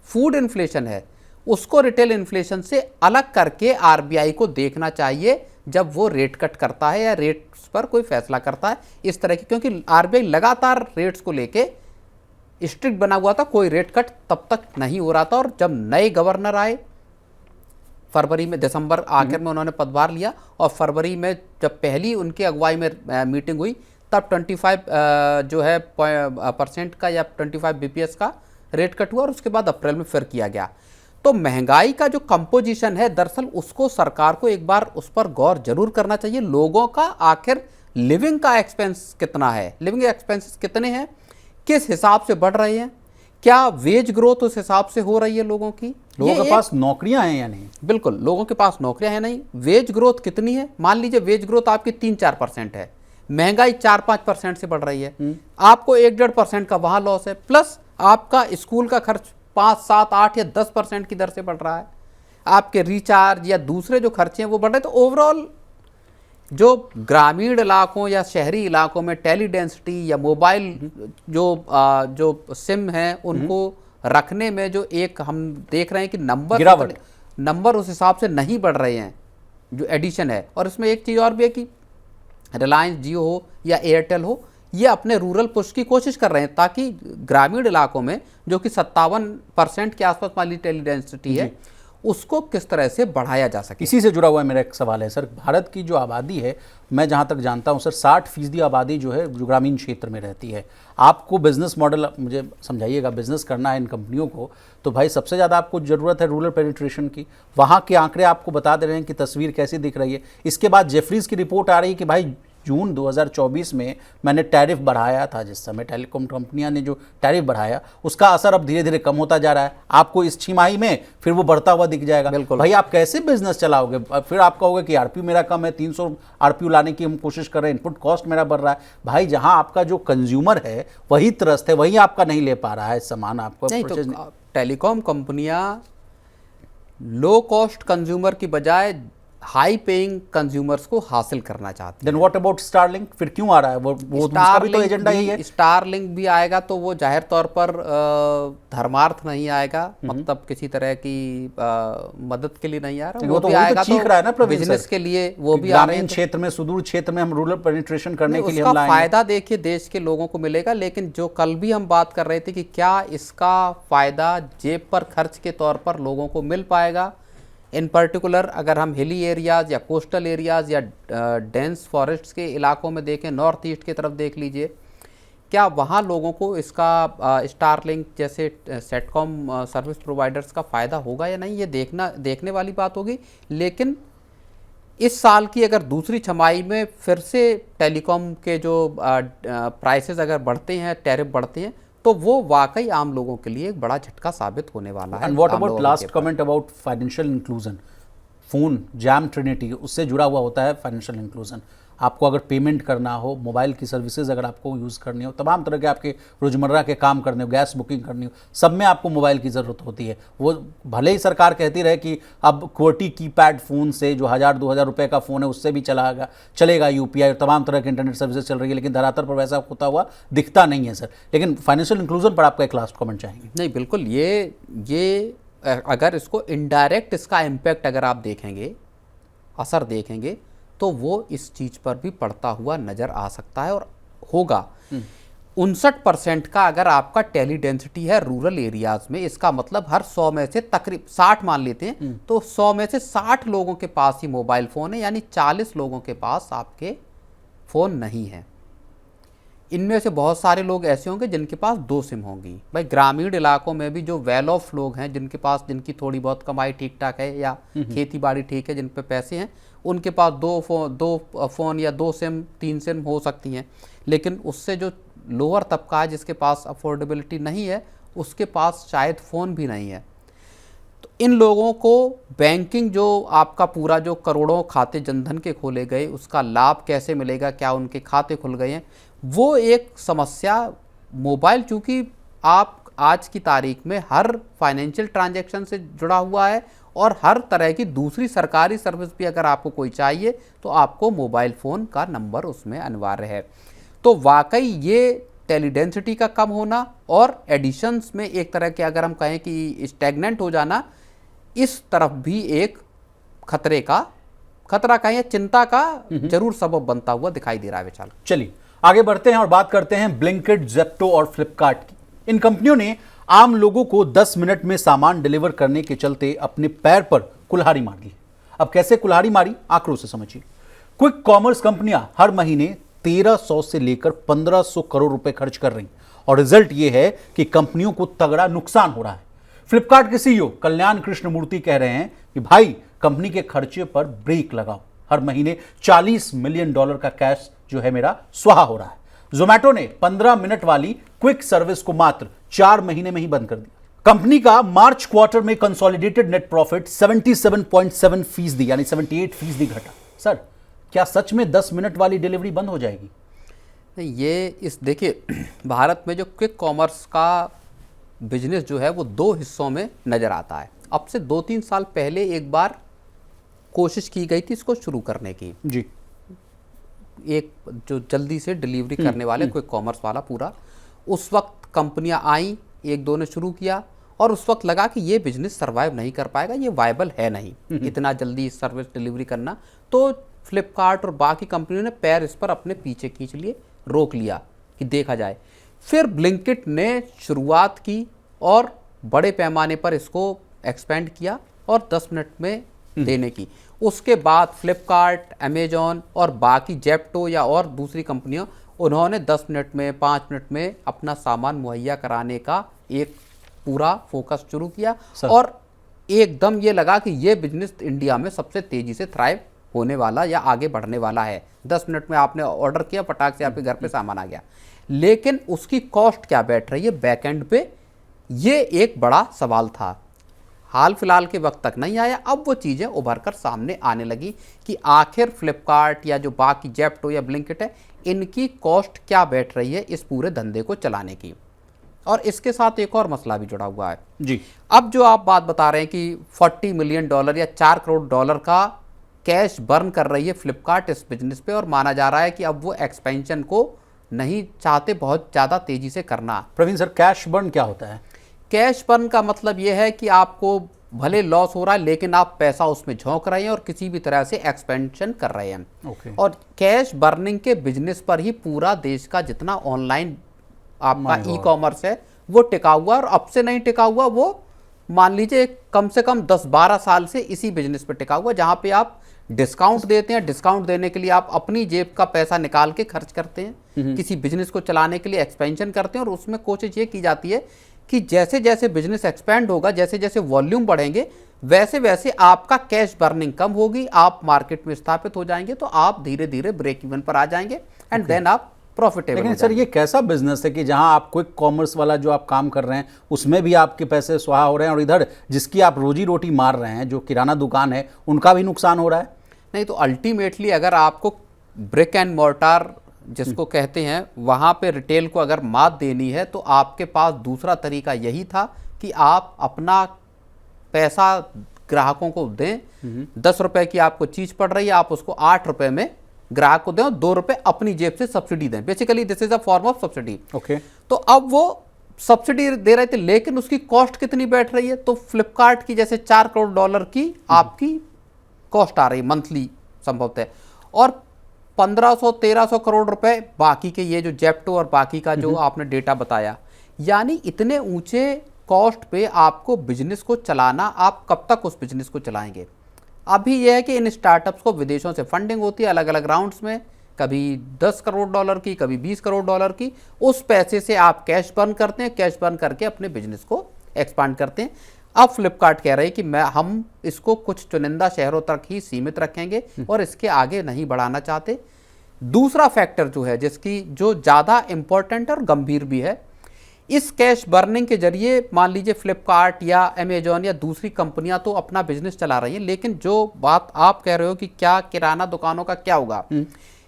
फूड इन्फ्लेशन है उसको रिटेल इन्फ्लेशन से अलग करके RBI को देखना चाहिए, जब वो रेट कट करता है या रेट्स पर कोई फैसला करता है इस तरह की, क्योंकि आरबीआई लगातार रेट्स को लेके स्ट्रिक्ट बना हुआ था, कोई रेट कट तब तक नहीं हो रहा था। और जब नए गवर्नर आए फरवरी में, दिसंबर आखिर में उन्होंने पदभार लिया और फरवरी में जब पहली उनकी अगुवाई में मीटिंग हुई तब 25 जो है परसेंट का या 25 बीपीएस का रेट कट हुआ और उसके बाद अप्रैल में फिर किया गया। तो महंगाई का जो कंपोजिशन है दरअसल उसको सरकार को एक बार उस पर गौर जरूर करना चाहिए। लोगों का आखिर लिविंग का एक्सपेंस कितना है, लिविंग एक्सपेंसेस कितने हैं, किस हिसाब से बढ़ रहे हैं, क्या वेज ग्रोथ उस हिसाब से हो रही है लोगों की, लोगों के पास नौकरियां हैं या नहीं। बिल्कुल, लोगों के पास नौकरियां हैं नहीं। वेज ग्रोथ कितनी है, मान लीजिए वेज ग्रोथ आपकी 3-4% है, महंगाई 4-5% से बढ़ रही है, आपको 1-1.5% का वहां लॉस है, प्लस आपका स्कूल का खर्च 5-7-8 या 10% की दर से बढ़ रहा है, आपके रिचार्ज या दूसरे जो खर्चे हैं वो बढ़ रहे हैं। तो ओवरऑल जो ग्रामीण इलाकों या शहरी इलाकों में टेली डेंसिटी या मोबाइल जो सिम है उनको रखने में जो एक हम देख रहे हैं कि नंबर उस हिसाब से नहीं बढ़ रहे हैं जो एडिशन है। और इसमें एक चीज़ और भी है कि रिलायंस जियो हो या एयरटेल हो, ये अपने रूरल पुश की कोशिश कर रहे हैं ताकि ग्रामीण इलाकों में जो कि 57% के आसपास वाली टेली डेंसिटी है उसको किस तरह से बढ़ाया जा सके। इसी से जुड़ा हुआ मेरा एक सवाल है सर, भारत की जो आबादी है, मैं जहाँ तक जानता हूँ सर 60% आबादी जो है जो ग्रामीण क्षेत्र में रहती है। आपको बिजनेस मॉडल मुझे समझाइएगा, बिजनेस करना है इन कंपनियों को, तो भाई सबसे ज़्यादा आपको ज़रूरत है रूरल पेनिट्रेशन की। वहाँ के आंकड़े आपको बता दे रहे हैं कि तस्वीर कैसी दिख रही है। इसके बाद जेफरीज की रिपोर्ट आ रही है कि भाई जून 2024 में मैंने टैरिफ बढ़ाया था, जिस समय टेलीकॉम कंपनियां ने जो टैरिफ बढ़ाया उसका असर अब धीरे धीरे कम होता जा रहा है। आपको इस छमाही में फिर वो बढ़ता हुआ दिख जाएगा। बिल्कुल भाई आप कैसे बिजनेस चलाओगे? फिर आप कहोगे कि आरपीयू मेरा कम है, 300 आरपीयू लाने की हम कोशिश कर रहे हैं, इनपुट कॉस्ट मेरा बढ़ रहा है। भाई जहां आपका जो कंज्यूमर है वही त्रस्त है, वही आपका नहीं ले पा रहा है सामान आपको। तो टेलीकॉम कंपनियां लो कॉस्ट कंज्यूमर की बजाय हाई पेइंग कंज्यूमर्स को हासिल करना चाहते हैं। Then what about Starlink? फिर क्यों आ रहा है वो उसका भी तो एजेंडा यही है। स्टारलिंक भी आएगा तो वो जाहिर तौर पर धर्मार्थ नहीं आएगा, मतलब किसी तरह की मदद के लिए नहीं आ रहा, वो भी आएगा तो चीख रहा है ना बिजनेस के लिए वो भी आ रहे हैं। क्षेत्र में, सुदूर क्षेत्र में हम रूरल पेनिट्रेशन करने के लिए हम लाएंगे। फायदा देखिए देश के लोगों को मिलेगा, लेकिन जो कल भी हम बात कर रहे थे कि क्या इसका फायदा जेब पर खर्च के तौर पर लोगों को मिल पाएगा। इन पर्टिकुलर अगर हम हिली एरियाज़ या कोस्टल एरियाज़ या डेंस फॉरेस्ट्स के इलाकों में देखें, नॉर्थ ईस्ट की तरफ देख लीजिए, क्या वहाँ लोगों को इसका स्टारलिंक जैसे सेटकॉम सर्विस प्रोवाइडर्स का फ़ायदा होगा या नहीं, ये देखने वाली बात होगी। लेकिन इस साल की अगर दूसरी छमाही में फिर से टेलीकॉम के जो प्राइसेस अगर बढ़ते हैं, टैरिफ बढ़ते हैं, तो वो वाकई आम लोगों के लिए एक बड़ा झटका साबित होने वाला है। And what about last comment about financial inclusion? Phone jam Trinity उससे जुड़ा हुआ होता है फाइनेंशियल इंक्लूजन। आपको अगर पेमेंट करना हो, मोबाइल की सर्विसेज अगर आपको यूज़ करनी हो, तमाम तरह के आपके रोजमर्रा के काम करने हो, गैस बुकिंग करनी हो, सब में आपको मोबाइल की ज़रूरत होती है। वो भले ही सरकार कहती रहे कि अब QWERTY कीपैड फ़ोन से जो 1000-2000 रुपये का फ़ोन है उससे भी चलेगा UPI और तमाम तरह की इंटरनेट सर्विसेज चल रही है, लेकिन धरातल पर वैसा होता हुआ दिखता नहीं है सर। लेकिन फाइनेंशियल इंक्लूजन पर आपका एक लास्ट कमेंट चाहेंगे? नहीं, बिल्कुल, ये अगर इसको इनडायरेक्ट इसका इम्पैक्ट अगर आप देखेंगे, असर देखेंगे, तो वो इस चीज़ पर भी पड़ता हुआ नज़र आ सकता है और होगा। 59% का अगर आपका टेली डेंसिटी है रूरल एरियाज़ में, इसका मतलब हर 100 में से तकरीब 60 मान लेते हैं, तो 100 में से 60 लोगों के पास ही मोबाइल फ़ोन है, यानी 40 लोगों के पास आपके फ़ोन नहीं है। इनमें से बहुत सारे लोग ऐसे होंगे जिनके पास 2 सिम होंगी। भाई ग्रामीण इलाकों में भी जो वेल ऑफ लोग हैं, जिनकी थोड़ी बहुत कमाई ठीक ठाक है या खेती बाड़ी ठीक है, जिन पे पैसे हैं, उनके पास 2 फ़ोन या 2 सिम 3 सिम हो सकती हैं। लेकिन उससे जो लोअर तबका है जिसके पास अफोर्डेबिलिटी नहीं है, उसके पास शायद फ़ोन भी नहीं है। तो इन लोगों को बैंकिंग जो आपका पूरा जो करोड़ों खाते जनधन के खोले गए उसका लाभ कैसे मिलेगा, क्या उनके खाते खुल गए हैं, वो एक समस्या। मोबाइल चूँकि आप आज की तारीख में हर फाइनेंशियल ट्रांजैक्शन से जुड़ा हुआ है और हर तरह की दूसरी सरकारी सर्विस भी अगर आपको कोई चाहिए तो आपको मोबाइल फ़ोन का नंबर उसमें अनिवार्य है। तो वाकई ये टेली डेंसिटी का कम होना और एडिशंस में एक तरह के अगर हम कहें कि स्टैग्नेंट हो जाना, इस तरफ भी एक खतरे का खतरा का या चिंता का जरूर सबब बनता हुआ दिखाई दे रहा है विशाल। चलिए आगे बढ़ते हैं और बात करते हैं ब्लिंकिट, ज़ेप्टो और फ्लिपकार्ट की। इन कंपनियों ने आम लोगों को 10 मिनट में सामान डिलीवर करने के चलते अपने पैर पर कुल्हाड़ी मार दी। अब कैसे कुल्हाड़ी मारी, आंकड़ों से समझिए। क्विक कॉमर्स कंपनियां हर महीने 1300 से लेकर 1500 करोड़ रुपए खर्च कर रही और रिजल्ट यह है कि कंपनियों को तगड़ा नुकसान हो रहा है। फ्लिपकार्ट के सीईओ कल्याण कृष्णमूर्ति कह रहे हैं कि भाई कंपनी के खर्चे पर ब्रेक लगाओ, हर महीने $40 मिलियन का कैश जो है मेरा स्वाहा हो रहा है। जोमैटो ने 15 मिनट वाली क्विक सर्विस को मात्र 4 महीने में ही बंद कर दिया। कंपनी का मार्च क्वार्टर में कंसोलिडेटेड नेट प्रॉफिट 77.7% यानी 78% घटा। सर, क्या सच में 10 मिनट वाली डिलीवरी बंद हो जाएगी? नहीं, ये इस देखिए भारत में जो क्विक कॉमर्स का बिजनेस जो है वो 2 हिस्सों में नज़र आता है। अब से 2-3 साल पहले एक बार कोशिश की गई थी इसको शुरू करने की जी, एक जो जल्दी से डिलीवरी करने वाले क्विक कॉमर्स वाला पूरा। उस वक्त कंपनियां आई, 1-2 ने शुरू किया और उस वक्त लगा कि ये बिजनेस सर्वाइव नहीं कर पाएगा, ये वायबल है नहीं इतना जल्दी सर्विस डिलीवरी करना। तो फ्लिपकार्ट और बाकी कंपनियों ने पैर इस पर अपने पीछे खींच लिए, रोक लिया कि देखा जाए। फिर ब्लिंकिट ने शुरुआत की और बड़े पैमाने पर इसको एक्सपेंड किया और 10 मिनट में देने की। उसके बाद फ्लिपकार्ट, अमेजॉन और बाकी ज़ेप्टो या और दूसरी कंपनियां, उन्होंने 10 मिनट में, 5 मिनट में अपना सामान मुहैया कराने का एक पूरा फोकस शुरू किया और एकदम ये लगा कि ये बिजनेस इंडिया में सबसे तेजी से थ्राइव होने वाला या आगे बढ़ने वाला है। 10 मिनट में आपने ऑर्डर किया, फटाक से आपके घर पे सामान आ गया। लेकिन उसकी कॉस्ट क्या बैठ रही है बैकएंड पे, ये एक बड़ा सवाल था। हाल फिलहाल के वक्त तक नहीं आया, अब वो चीज़ें उभर कर सामने आने लगी कि आखिर फ्लिपकार्ट या जो बाकी ज़ेप्टो या ब्लिंकिट है, इनकी कॉस्ट क्या बैठ रही है इस पूरे धंधे को चलाने की। और इसके साथ एक और मसला भी जुड़ा हुआ है जी। अब जो आप बात बता रहे हैं कि $40 मिलियन या $4 करोड़ का कैश बर्न कर रही है फ्लिपकार्ट इस बिजनेस पे, और माना जा रहा है कि अब वो एक्सपेंशन को नहीं चाहते बहुत ज़्यादा तेज़ी से करना। प्रवीण सर, कैश बर्न क्या होता है? कैश बर्न का मतलब यह है कि आपको भले लॉस हो रहा है लेकिन आप पैसा उसमें झोंक रहे हैं और किसी भी तरह से एक्सपेंशन कर रहे हैं। और कैश बर्निंग के बिजनेस पर ही पूरा देश का जितना ऑनलाइन आपका ई कॉमर्स है वो टिका हुआ, और अब से नहीं टिका हुआ, वो मान लीजिए कम से कम 10-12 साल से इसी बिजनेस पे टिका हुआ, जहां पे आप डिस्काउंट देते हैं। डिस्काउंट देने के लिए आप अपनी जेब का पैसा निकाल के खर्च करते हैं, किसी बिजनेस को चलाने के लिए एक्सपेंशन करते हैं, और उसमें कोशिश ये की जाती है कि जैसे जैसे बिजनेस एक्सपेंड होगा, जैसे जैसे वॉल्यूम बढ़ेंगे, वैसे वैसे आपका कैश बर्निंग कम होगी, आप मार्केट में स्थापित हो जाएंगे, तो आप धीरे धीरे ब्रेक इवन पर आ जाएंगे एंड देन आप प्रॉफिटेबल। लेकिन सर, ये कैसा बिजनेस है कि जहां आप क्विक कॉमर्स वाला जो आप काम कर रहे हैं उसमें भी आपके पैसे स्वाहा हो रहे हैं और इधर जिसकी आप रोजी रोटी मार रहे हैं, जो किराना दुकान है, उनका भी नुकसान हो रहा है? नहीं, तो अल्टीमेटली अगर आपको ब्रिक एंड मोर्टार जिसको कहते हैं वहाँ पे रिटेल को अगर मात देनी है, तो आपके पास दूसरा तरीका यही था कि आप अपना पैसा ग्राहकों को दें। 10 रुपए की आपको चीज़ पड़ रही है, आप उसको 8 रुपए में ग्राहक को दें और 2 रुपए अपनी जेब से सब्सिडी दें। Basically this is a form of subsidy. Okay. तो अब वो सब्सिडी दे रहे थे, लेकिन उसकी कॉस्ट कितनी बैठ रही है? तो फ्लिपकार्ट की जैसे $4 करोड़ की आपकी कॉस्ट आ रही है मंथली संभवतः, और 1500-1300 करोड़ रुपए बाकी के ये जो ज़ेप्टो और बाकी का जो आपने डेटा बताया, यानी इतने ऊंचे कॉस्ट पे आपको बिजनेस को चलाना, आप कब तक उस बिजनेस को चलाएंगे? अभी यह है कि इन स्टार्टअप्स को विदेशों से फंडिंग होती है अलग अलग राउंड्स में, कभी $10 करोड़ की, कभी $20 करोड़ की। उस पैसे से आप कैश बर्न करते हैं, कैश बर्न करके अपने बिजनेस को एक्सपांड करते हैं। अब फ्लिपकार्ट कह रहे हैं कि हम इसको कुछ चुनिंदा शहरों तक ही सीमित रखेंगे और इसके आगे नहीं बढ़ाना चाहते। दूसरा फैक्टर जो है, जो ज़्यादा इंपॉर्टेंट और गंभीर भी है, इस कैश बर्निंग के जरिए मान लीजिए फ्लिपकार्ट या अमेजॉन या दूसरी कंपनियां तो अपना बिजनेस चला रही हैं, लेकिन जो बात आप कह रहे हो कि क्या किराना दुकानों का क्या होगा,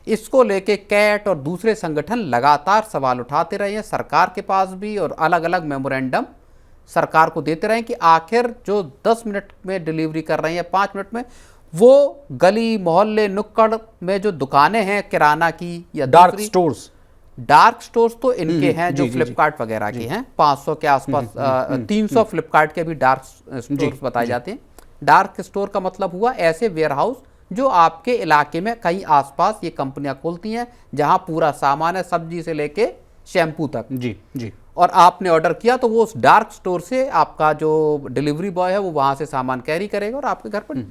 इसको लेके कैट और दूसरे संगठन लगातार सवाल उठाते रहे हैं सरकार के पास भी, और अलग अलग मेमोरेंडम सरकार को देते रहे कि आखिर जो 10 मिनट में डिलीवरी कर रहे हैं या 5 मिनट में, वो गली मोहल्ले नुक्कड़ में जो दुकानें हैं किराना की या डार्क स्टोर्स तो इनके हैं जो फ्लिपकार्ट वगैरह के हैं, 500 के आसपास 300 फ्लिपकार्ट के भी डार्क स्टोर्स बताए जाते हैं। डार्क स्टोर का मतलब हुआ ऐसे वेयर हाउस जो आपके इलाके में कहीं आसपास ये कंपनियां खुलती हैं, जहां पूरा सामान है, सब्जी से लेके शैम्पू तक। जी जी। और आपने ऑर्डर किया तो वो उस डार्क स्टोर से आपका जो डिलीवरी बॉय है वो वहां से सामान कैरी करेगा और आपके घर पर।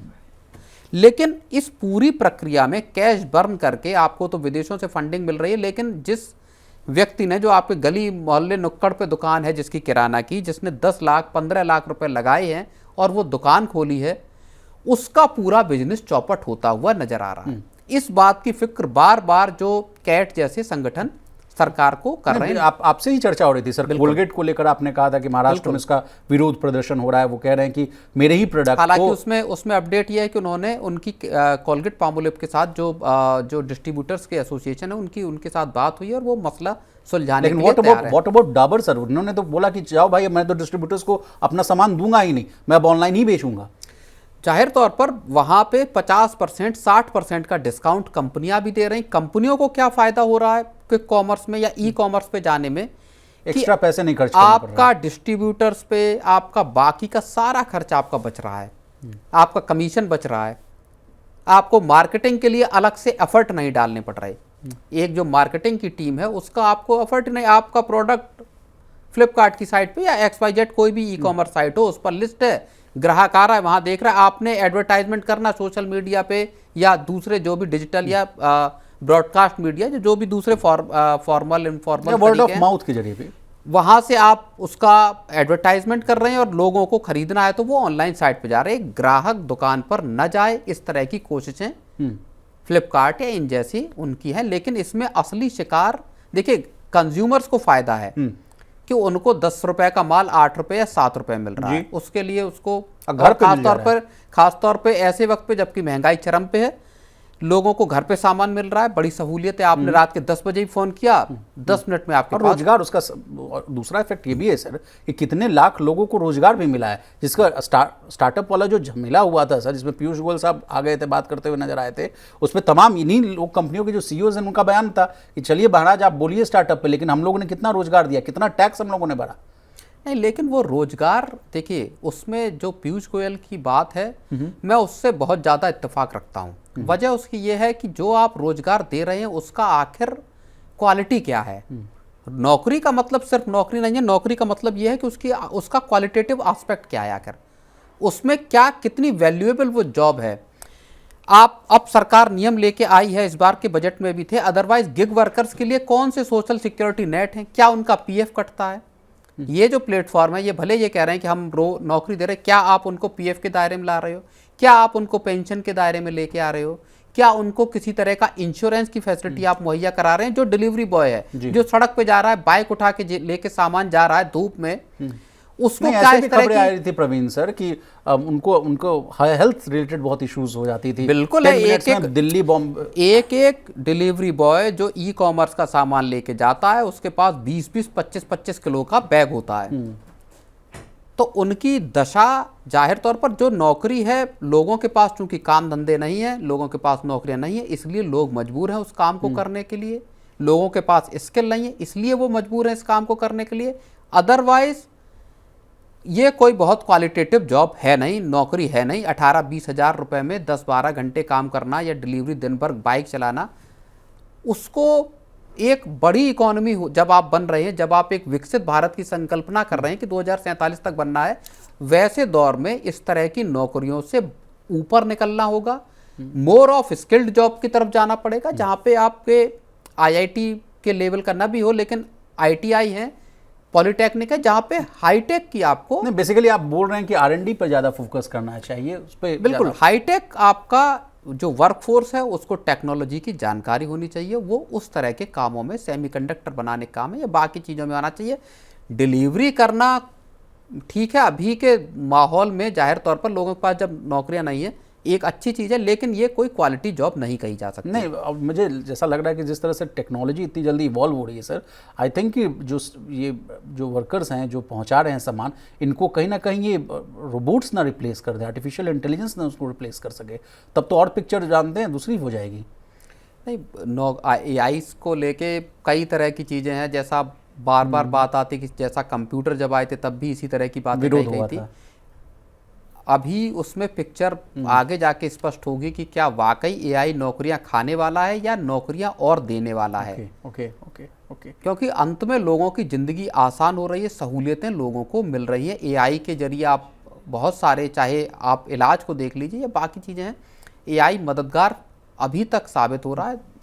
लेकिन इस पूरी प्रक्रिया में कैश बर्न करके आपको तो विदेशों से फंडिंग मिल रही है, लेकिन जिस व्यक्ति ने, जो आपके गली मोहल्ले नुक्कड़ पे दुकान है जिसकी किराना की, जिसने 10 लाख 15 लाख रुपए लगाए हैं और वो दुकान खोली है, उसका पूरा बिजनेस चौपट होता हुआ नजर आ रहा है। इस बात की फिक्र बार बार जो कैट जैसे संगठन सरकार को कर रहे हैं। आपसे ही चर्चा हो रही थी सर, कोलगेट को लेकर आपने कहा था कि महाराष्ट्र में इसका विरोध प्रदर्शन हो रहा है, वो कह रहे हैं कि मेरे ही प्रोडक्ट। हालांकि उसमें अपडेट ये है कि उन्होंने उनकी कोलगेट पामोलिव के साथ जो डिस्ट्रीब्यूटर्स के एसोसिएशन है उनके साथ बात हुई है और वो मसला सुलझाने के लिए तैयार है। What about Dabur sir? उन्होंने तो बोला कि जाओ भाई, मैं तो डिस्ट्रीब्यूटर्स को अपना सामान दूंगा ही नहीं, मैं अब ऑनलाइन ही बेचूंगा। जाहिर तौर पर वहां पे 50% 60% का डिस्काउंट कंपनियां भी दे रही। कंपनियों को क्या फायदा हो रहा है क्विक कॉमर्स में या ई कॉमर्स पे जाने में? एक्स्ट्रा पैसे नहीं खर्च करना पड़ रहा है। आपका डिस्ट्रीब्यूटर्स पे आपका बाकी का सारा खर्च आपका बच रहा है, आपका कमीशन बच रहा है, आपको मार्केटिंग के लिए अलग से एफर्ट नहीं डालने पड़ रहे। एक जो मार्केटिंग की टीम है उसका आपको एफर्ट नहीं, आपका प्रोडक्ट फ्लिपकार्ट की साइट पे या XYZ कोई भी ई कॉमर्स साइट हो उस पर लिस्ट है, ग्राहक आ रहा है, वहां देख रहा है, आपने एडवर्टाइजमेंट करना सोशल मीडिया पे या दूसरे जो भी डिजिटल या ब्रॉडकास्ट मीडिया, जो भी दूसरे formal informal word of mouth के जरिए पे वहां से आप उसका एडवर्टाइजमेंट कर रहे हैं और लोगों को खरीदना है तो वो ऑनलाइन साइट पे जा रहे हैं। ग्राहक दुकान पर न जाए, इस तरह की कोशिशें फ्लिपकार्ट या इन जैसी उनकी है। लेकिन इसमें असली शिकार देखिए, कंज्यूमर्स को फायदा है कि उनको 10 रुपए का माल 8 रुपए या 7 रुपए मिल रहा है, उसके लिए उसको घर पे खास तौर पे ऐसे वक्त पे जबकि महंगाई चरम पे है, लोगों को घर पे सामान मिल रहा है, बड़ी सहूलियत है। आपने रात के 10 बजे ही फोन किया, 10 मिनट में आपके पास रोजगार। उसका दूसरा इफेक्ट ये भी है सर कि कितने लाख लोगों को रोजगार भी मिला है, जिसका स्टार्टअप वाला जो झमेला हुआ था सर, जिसमें पीयूष गोयल साहब आ गए थे, बात करते हुए नजर आए थे, उसमें तमाम इन्हीं लोग कंपनियों के जो सीईओज हैं उनका बयान था कि चलिए महाराज आप बोलिए स्टार्टअप पे, लेकिन हम लोगों ने कितना रोजगार दिया, कितना टैक्स हम लोगों ने भरा। नहीं, लेकिन वो रोजगार देखिए, उसमें जो पीयूष गोयल की बात है मैं उससे बहुत ज्यादा इत्तेफाक रखता हूं। वजह उसकी ये है कि जो आप रोजगार दे रहे हैं उसका आखिर क्वालिटी क्या है। नौकरी का मतलब सिर्फ नौकरी नहीं है, नौकरी का मतलब ये है कि उसका क्वालिटेटिव एस्पेक्ट क्या है, आखिर उसमें क्या कितनी वैल्यूएबल वो जॉब है। आप अब सरकार नियम लेके आई है, इस बार के बजट में भी थे, अदरवाइज गिग वर्कर्स के लिए कौन से सोशल सिक्योरिटी नेट हैं, क्या उनका पीएफ कटता है। ये जो प्लेटफॉर्म है ये भले ये कह रहे हैं कि हम नौकरी दे रहे हैं, क्या आप उनको पीएफ के दायरे में ला रहे हो, क्या आप उनको पेंशन के दायरे में लेके आ रहे हो, क्या उनको किसी तरह का इंश्योरेंस की फैसिलिटी आप मुहैया करा रहे हैं। जो डिलीवरी बॉय है, जो सड़क पे जा रहा है, बाइक उठा के लेके सामान जा रहा है धूप में, उसको क्या इस तरह खबरें आ रही थी प्रवीण सर कि उनको हेल्थ रिलेटेड बहुत इश्यूज हो जाती थी। बिल्कुल है, दिल्ली बॉम्बे एक डिलीवरी बॉय जो ई कॉमर्स का सामान लेके जाता है उसके पास 20-20 25-25 किलो का बैग होता है। तो उनकी दशा जाहिर तौर पर, जो नौकरी है, लोगों के पास चूंकि काम धंधे नहीं है, लोगों के पास नौकरियां नहीं है, इसलिए लोग मजबूर हैं उस काम को करने के लिए। लोगों के पास स्किल नहीं है इसलिए वो मजबूर हैं इस काम को करने के लिए। अदरवाइज ये कोई बहुत क्वालिटेटिव जॉब है नहीं, नौकरी है नहीं। 18-20 हज़ार रुपए में 10-12 घंटे काम करना या डिलीवरी दिन भर बाइक चलाना, उसको एक बड़ी इकोनॉमी जब आप बन रहे हैं, जब आप एक विकसित भारत की संकल्पना कर रहे हैं कि 2047 तक बनना है, वैसे दौर में इस तरह की नौकरियों से ऊपर निकलना होगा। मोर ऑफ स्किल्ड जॉब की तरफ जाना पड़ेगा, जहाँ पे आपके IIT के लेवल का ना भी हो, लेकिन ITI है, पॉलिटेक्निक है, जहाँ पे हाईटेक की आपको नहीं, बेसिकली आप बोल रहे हैं कि R&D पर ज्यादा फोकस करना चाहिए, उस पर बिल्कुल। हाईटेक आपका जो वर्कफोर्स है उसको टेक्नोलॉजी की जानकारी होनी चाहिए, वो उस तरह के कामों में, सेमीकंडक्टर बनाने काम है या बाकी चीज़ों में आना चाहिए। डिलीवरी करना ठीक है, अभी के माहौल में जाहिर तौर पर लोगों के पास जब नौकरियां नहीं है, एक अच्छी चीज़ है, लेकिन ये कोई क्वालिटी जॉब नहीं कही जा सकती। नहीं, अब मुझे जैसा लग रहा है कि जिस तरह से टेक्नोलॉजी इतनी जल्दी इवॉल्व हो रही है सर, आई थिंक कि जो वर्कर्स हैं, जो पहुंचा रहे हैं सामान, इनको कहीं ना कहीं ये रोबोट्स ना रिप्लेस कर दे, आर्टिफिशियल इंटेलिजेंस ना उसको रिप्लेस कर सके, तब तो और पिक्चर जानते हैं दूसरी हो जाएगी। नहीं, AI को लेके कई तरह की चीज़ें हैं, जैसा बार बार बात आती कि जैसा कंप्यूटर जब आए थे तब भी इसी तरह की बातें कही गई थी। अभी उसमें पिक्चर आगे जाके स्पष्ट होगी कि क्या वाकई एआई नौकरियां खाने वाला है या नौकरियां और देने वाला है। Okay okay okay. क्योंकि अंत में लोगों की ज़िंदगी आसान हो रही है, सहूलियतें लोगों को मिल रही है। एआई के जरिए आप बहुत सारे, चाहे आप इलाज को देख लीजिए या बाकी चीज़ें हैं, एआई मददगार अभी तक साबित हो रहा है।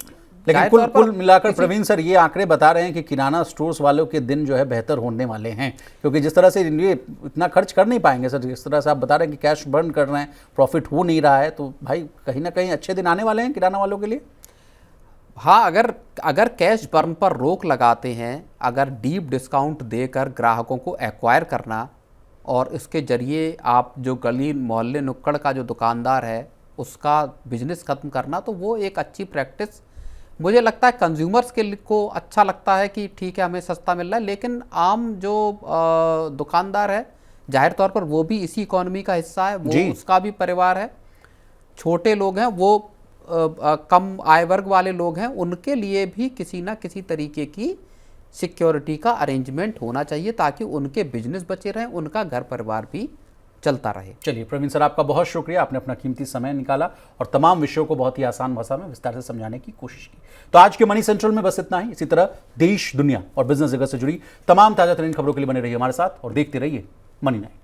लेकिन कुल मिलाकर प्रवीण सर ये आंकड़े बता रहे हैं कि किराना स्टोर्स वालों के दिन जो है बेहतर होने वाले हैं, क्योंकि जिस तरह से ये इतना खर्च कर नहीं पाएंगे सर, जिस तरह से आप बता रहे हैं कि कैश बर्न कर रहे हैं, प्रॉफिट हो नहीं रहा है, तो भाई कहीं ना कहीं अच्छे दिन आने वाले हैं किराना वालों के लिए। हाँ, अगर कैश बर्न पर रोक लगाते हैं, अगर डीप डिस्काउंट देकर ग्राहकों को एक्वायर करना और इसके जरिए आप जो गली मोहल्ले नुक्कड़ का जो दुकानदार है उसका बिजनेस खत्म करना, तो वो एक अच्छी प्रैक्टिस मुझे लगता है कंज्यूमर्स के को अच्छा लगता है कि ठीक है हमें सस्ता मिल रहा है। लेकिन आम जो दुकानदार है, जाहिर तौर पर वो भी इसी इकोनॉमी का हिस्सा है, वो उसका भी परिवार है, छोटे लोग हैं, वो कम आय वर्ग वाले लोग हैं, उनके लिए भी किसी ना किसी तरीके की सिक्योरिटी का अरेंजमेंट होना चाहिए ताकि उनके बिजनेस बचे रहें, उनका घर परिवार भी चलता रहे। चलिए प्रवीण सर, आपका बहुत शुक्रिया, आपने अपना कीमती समय निकाला और तमाम विषयों को बहुत ही आसान भाषा में विस्तार से समझाने की कोशिश की। तो आज के मनी सेंट्रल में बस इतना ही। इसी तरह देश, दुनिया और बिजनेस जगत से जुड़ी तमाम ताजा तरीन खबरों के लिए बने रहिए हमारे साथ और देखते रहिए मनी नाइट।